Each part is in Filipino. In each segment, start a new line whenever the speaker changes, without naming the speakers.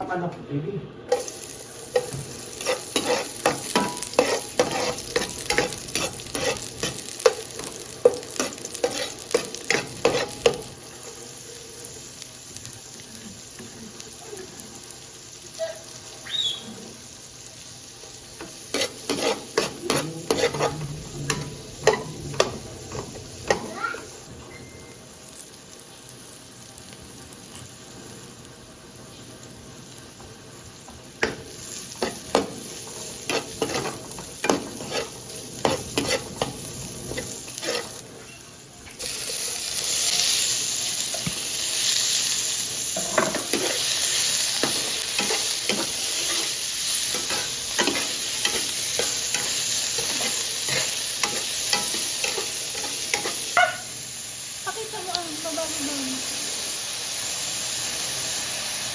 Pakalak, baby.
Pakita mo ang babae mo.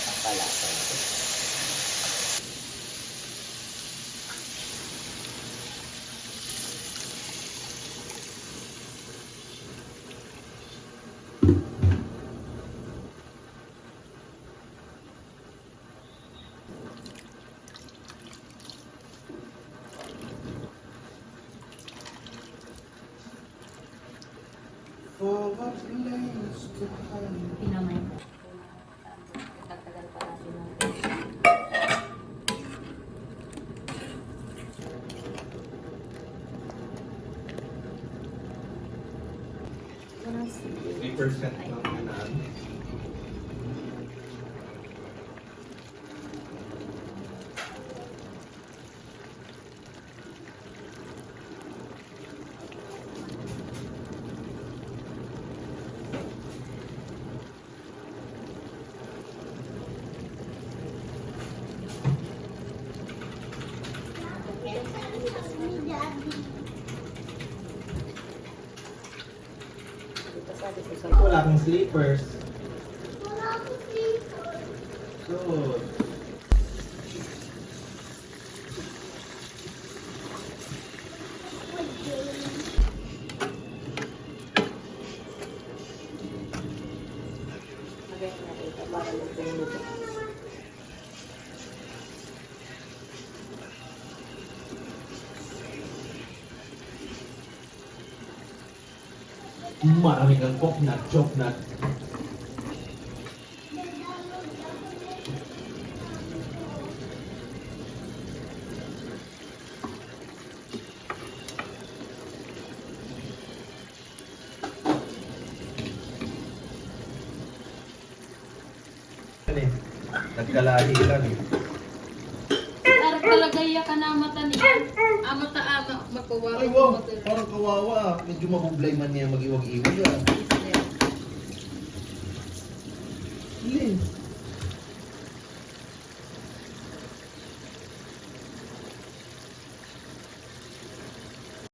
Ang palasa. For what place to hide?
Pinamay. Tagtagal pa natin ng
May percent lang yan. Wala akong slippers. So, marami kang coconut, chocolate. Nagkalahi lang eh.
Tarap talaga iya ka na mata niya. Amata ama makuha.
Ay wow, parang kawawa. Medyo mabublay man niya mag-iwag-iwag. Lin.